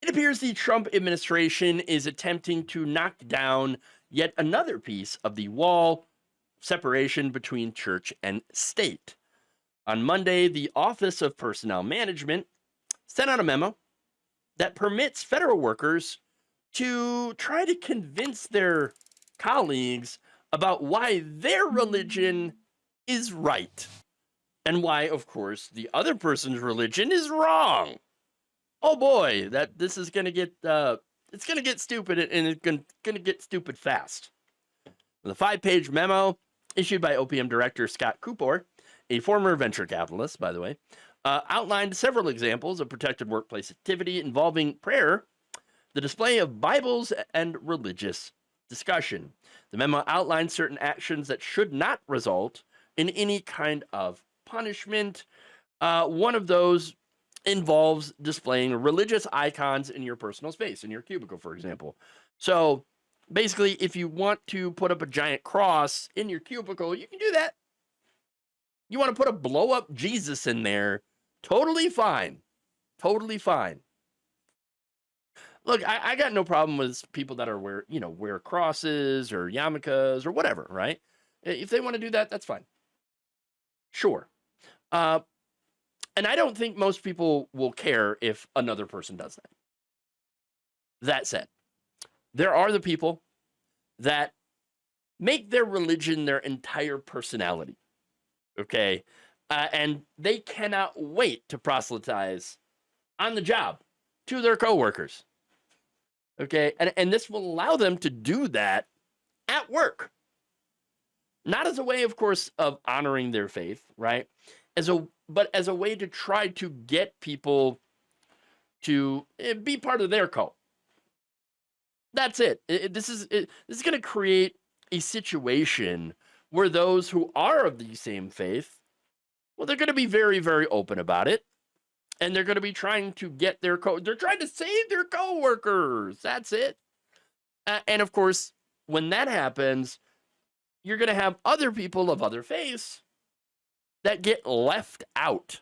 It appears the Trump administration is attempting to knock down yet another piece of the wall separation between church and state. On Monday, the Office of Personnel Management sent out a memo that permits federal workers to try to convince their colleagues about why their religion is right and why, of course, the other person's religion is wrong. Oh boy, that this is gonna get it's gonna get stupid, and it's gonna get stupid fast. The 5-page memo issued by OPM Director Scott Kupor, a former venture capitalist, by the way, outlined several examples of protected workplace activity involving prayer, the display of Bibles, and religious discussion. The memo outlined certain actions that should not result in any kind of punishment. One of those involves displaying religious icons in your personal space, in your cubicle, for example. So basically, if you want to put up a giant cross in your cubicle, you can do that. You want to put a blow up Jesus in there, totally fine. Totally fine. Look, I got no problem with people that are wear crosses or yarmulkes or whatever, right? If they want to do that, that's fine. Sure. And I don't think most people will care if another person does that. That said, there are the people that make their religion their entire personality. Okay. And they cannot wait to proselytize on the job to their coworkers. Okay. And this will allow them to do that at work. Not as a way, of course, of honoring their faith, right? But as a way to try to get people to be part of their cult. That's it. This is going to create a situation where those who are of the same faith, well, they're going to be very, very open about it. And they're going to be trying to get they're trying to save their coworkers. That's it. And of course, when that happens, you're going to have other people of other faiths that get left out.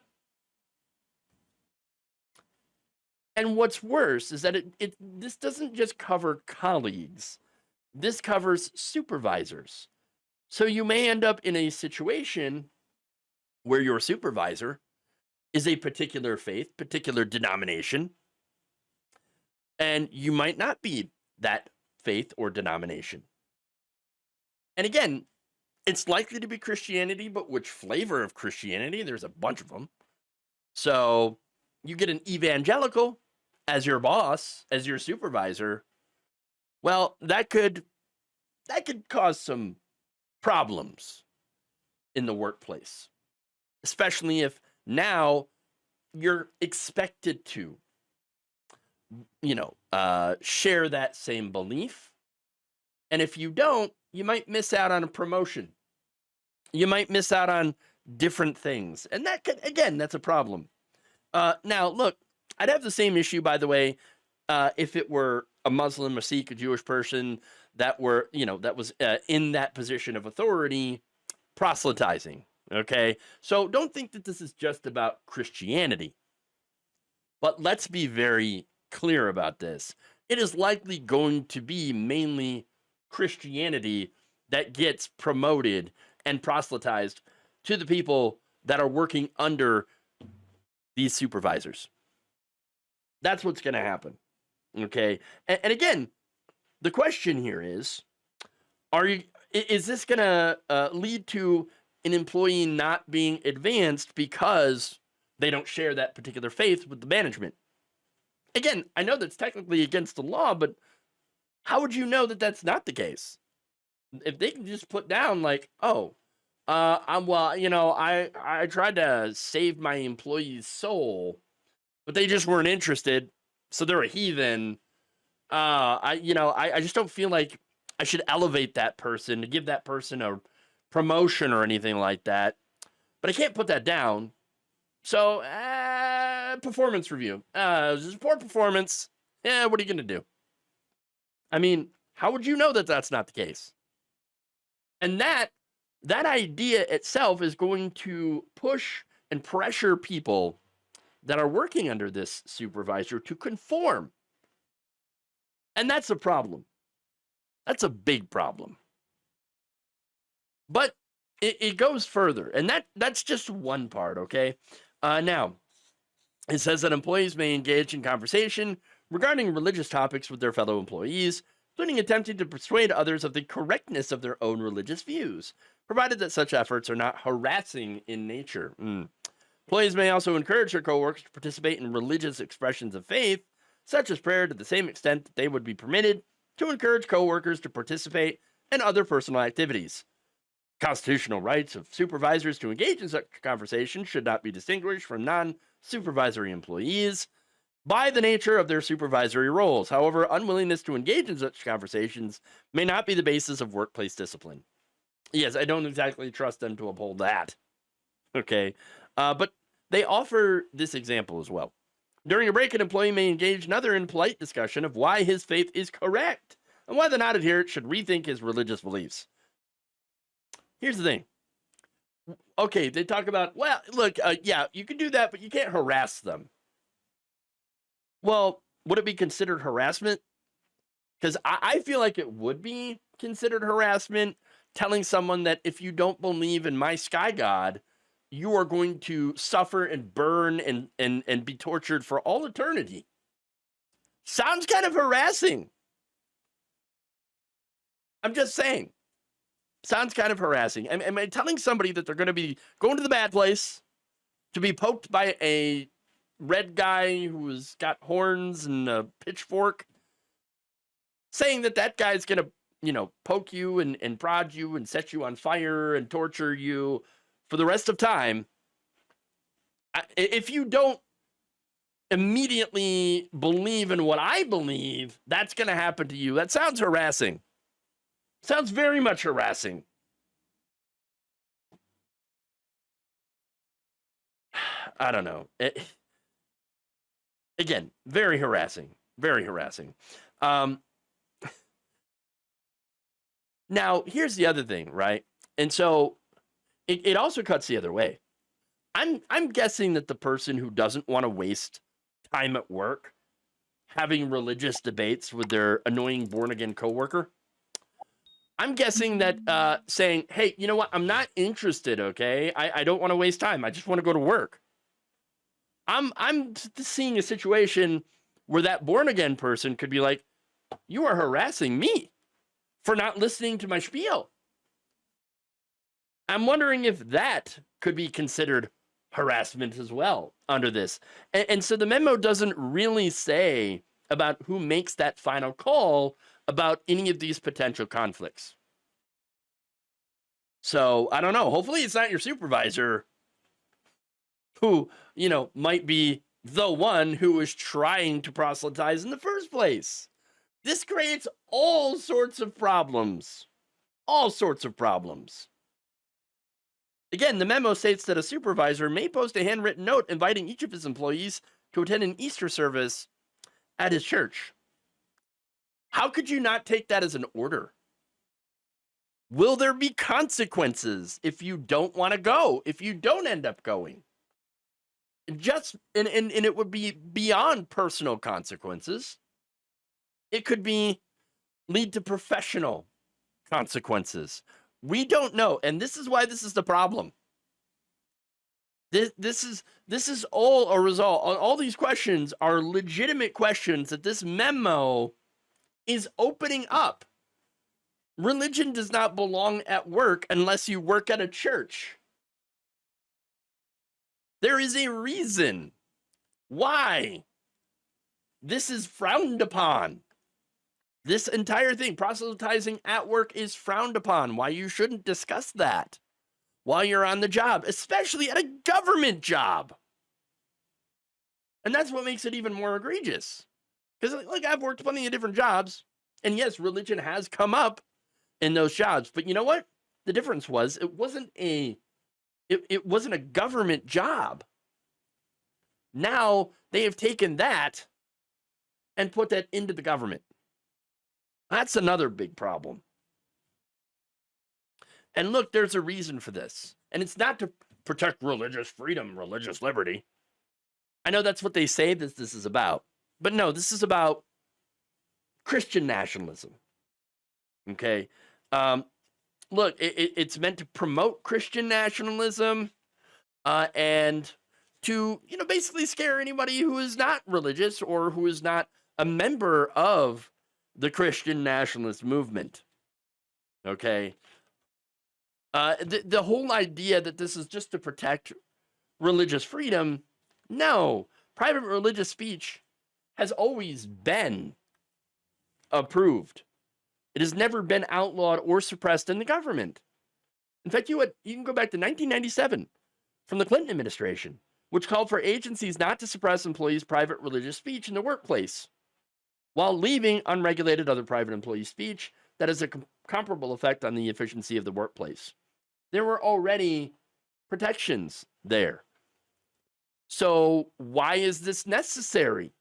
And what's worse is that this doesn't just cover colleagues. This covers supervisors. So you may end up in a situation where your supervisor is a particular faith, particular denomination, and you might not be that faith or denomination. And again, it's likely to be Christianity, but which flavor of Christianity? There's a bunch of them. So you get an evangelical as your boss, as your supervisor. Well, that could cause some problems in the workplace, especially if now you're expected to, share that same belief. And if you don't, you might miss out on a promotion. You might miss out on different things. And that's a problem. Now, look, I'd have the same issue, by the way, if it were a Muslim, a Sikh, a Jewish person that was in that position of authority proselytizing. Okay. So don't think that this is just about Christianity, but let's be very clear about this. It is likely going to be mainly Christianity that gets promoted and proselytized to the people that are working under these supervisors. That's what's going to happen. Okay. And again, the question here is this going to lead to an employee not being advanced because they don't share that particular faith with the management? Again, I know that's technically against the law, but how would you know that that's not the case? If they can just put down like, I tried to save my employee's soul, but they just weren't interested, so they're a heathen. I just don't feel like I should elevate that person to give that person a promotion or anything like that. But I can't put that down. So, performance review. This is poor performance. Yeah, what are you going to do? I mean, how would you know that that's not the case? And that idea itself is going to push and pressure people that are working under this supervisor to conform. And that's a problem. That's a big problem. But it goes further, and that's just one part, okay? Now, it says that employees may engage in conversation regarding religious topics with their fellow employees, including attempting to persuade others of the correctness of their own religious views, provided that such efforts are not harassing in nature. Employees may also encourage their coworkers to participate in religious expressions of faith, such as prayer, to the same extent that they would be permitted to encourage coworkers to participate in other personal activities. Constitutional rights of supervisors to engage in such conversations should not be distinguished from non-supervisory employees by the nature of their supervisory roles. However, unwillingness to engage in such conversations may not be the basis of workplace discipline. Yes, I don't exactly trust them to uphold that. Okay, but they offer this example as well. During a break, an employee may engage another in polite discussion of why his faith is correct and why the non-adherent should rethink his religious beliefs. Here's the thing. Okay, they talk about, well, look, yeah, you can do that, but you can't harass them. Well, would it be considered harassment? Because I feel like it would be considered harassment, telling someone that if you don't believe in my sky god, you are going to suffer and burn and be tortured for all eternity. Sounds kind of harassing. I'm just saying. Sounds kind of harassing. Am I telling somebody that they're going to be going to the bad place to be poked by a red guy who's got horns and a pitchfork, saying that guy's going to, poke you and prod you and set you on fire and torture you for the rest of time? If you don't immediately believe in what I believe, that's going to happen to you. That sounds harassing. Sounds very much harassing. I don't know. Again, very harassing. Very harassing. Now, here's the other thing, right? And so it also cuts the other way. I'm guessing that the person who doesn't want to waste time at work having religious debates with their annoying born-again coworker, I'm guessing that saying, hey, you know what? I'm not interested, okay? I don't want to waste time. I just want to go to work. I'm seeing a situation where that born-again person could be like, you are harassing me for not listening to my spiel. I'm wondering if that could be considered harassment as well under this. And so the memo doesn't really say about who makes that final call about any of these potential conflicts. So I don't know. Hopefully it's not your supervisor who, might be the one who is trying to proselytize in the first place. This creates all sorts of problems. All sorts of problems. Again, the memo states that a supervisor may post a handwritten note inviting each of his employees to attend an Easter service at his church. How could you not take that as an order? Will there be consequences if you don't want to go, if you don't end up going? And it would be beyond personal consequences. It could lead to professional consequences. We don't know, and this is why this is the problem. This is all a result. All these questions are legitimate questions that this memo is opening up. Religion does not belong at work unless you work at a church. There is a reason why this is frowned upon. This entire thing, proselytizing at work, is frowned upon. Why you shouldn't discuss that while you're on the job, especially at a government job. And that's what makes it even more egregious. Because, I've worked plenty of different jobs, and yes, religion has come up in those jobs. But you know what? The difference was it wasn't a government job. Now they have taken that and put that into the government. That's another big problem. And look, there's a reason for this. And it's not to protect religious freedom, religious liberty. I know that's what they say this is about. But no, this is about Christian nationalism. Okay. Look, it's meant to promote Christian nationalism and to, basically scare anybody who is not religious or who is not a member of the Christian nationalist movement. Okay. The whole idea that this is just to protect religious freedom, no. Private religious speech has always been approved. It has never been outlawed or suppressed in the government. In fact, you can go back to 1997 from the Clinton administration, which called for agencies not to suppress employees' private religious speech in the workplace, while leaving unregulated other private employee speech that has a comparable effect on the efficiency of the workplace. There were already protections there. So why is this necessary?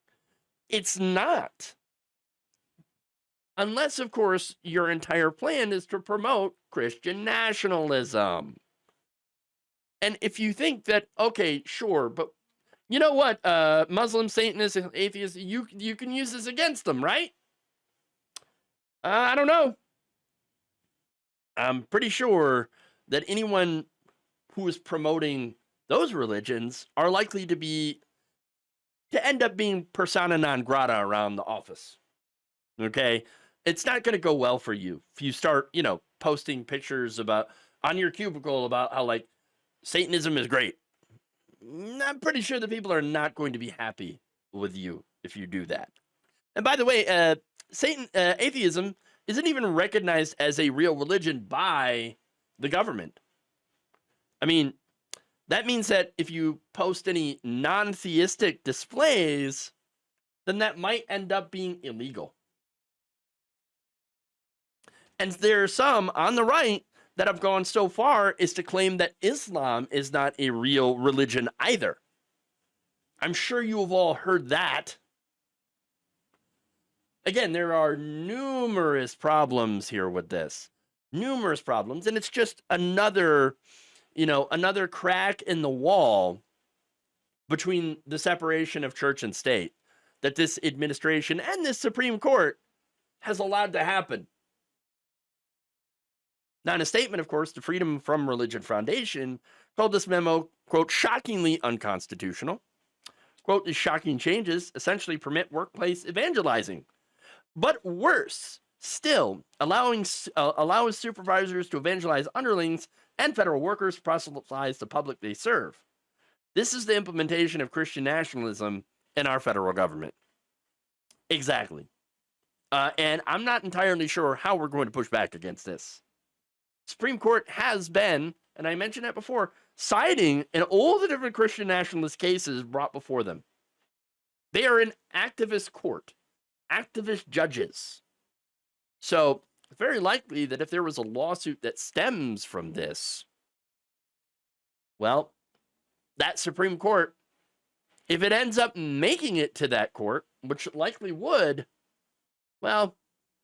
It's not. Unless, of course, your entire plan is to promote Christian nationalism. And if you think that, okay, sure, but you know what, Muslims, Satanists, atheists, you can use this against them, right? I don't know. I'm pretty sure that anyone who is promoting those religions are likely to end up being persona non grata around the office. Okay? It's not going to go well for you if you start, posting pictures on your cubicle about how, like, Satanism is great. I'm pretty sure the people are not going to be happy with you if you do that. And by the way, atheism isn't even recognized as a real religion by the government. I mean, that means that if you post any non-theistic displays, then that might end up being illegal. And there are some on the right that have gone so far as to claim that Islam is not a real religion either. I'm sure you have all heard that. Again, there are numerous problems here with this. Numerous problems. And it's just another crack in the wall between the separation of church and state that this administration and this Supreme Court has allowed to happen. Now, in a statement, of course, the Freedom from Religion Foundation called this memo, quote, shockingly unconstitutional. Quote, the shocking changes essentially permit workplace evangelizing. But worse still, allows supervisors to evangelize underlings and federal workers to proselytize the public they serve. This is the implementation of Christian nationalism in our federal government. Exactly. And I'm not entirely sure how we're going to push back against this. Supreme Court has been, and I mentioned that before, siding in all the different Christian nationalist cases brought before them. They are an activist court, activist judges. So it's very likely that if there was a lawsuit that stems from this, well, that Supreme Court, if it ends up making it to that court, which it likely would, well,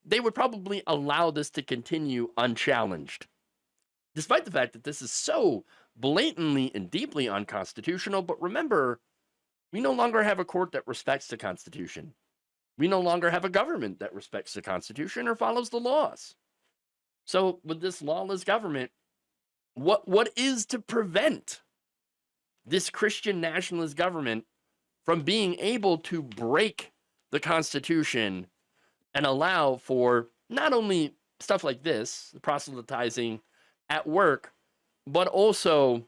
they would probably allow this to continue unchallenged. Despite the fact that this is so blatantly and deeply unconstitutional, but remember, we no longer have a court that respects the Constitution. We no longer have a government that respects the Constitution or follows the laws. So with this lawless government, what is to prevent this Christian nationalist government from being able to break the Constitution and allow for not only stuff like this, the proselytizing at work, but also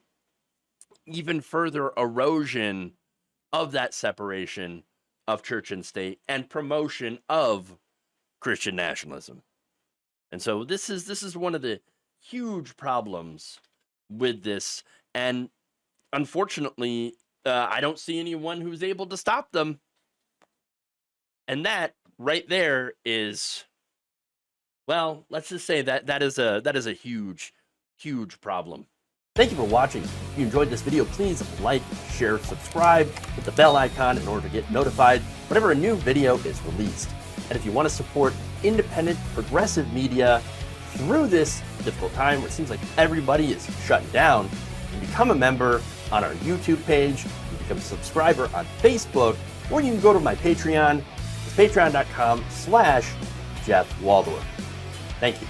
even further erosion of that separation of church and state and promotion of Christian nationalism? And so this is one of the huge problems with this. And unfortunately, I don't see anyone who's able to stop them. And that right there is, well, let's just say that is a huge problem. Thank you for watching. If you enjoyed this video, please like, share, subscribe, hit the bell icon in order to get notified whenever a new video is released. And if you want to support independent, progressive media through this difficult time where it seems like everybody is shutting down, you can become a member on our YouTube page, you can become a subscriber on Facebook, or you can go to my Patreon. The patreon.com/Jeff Waldorf. Thank you.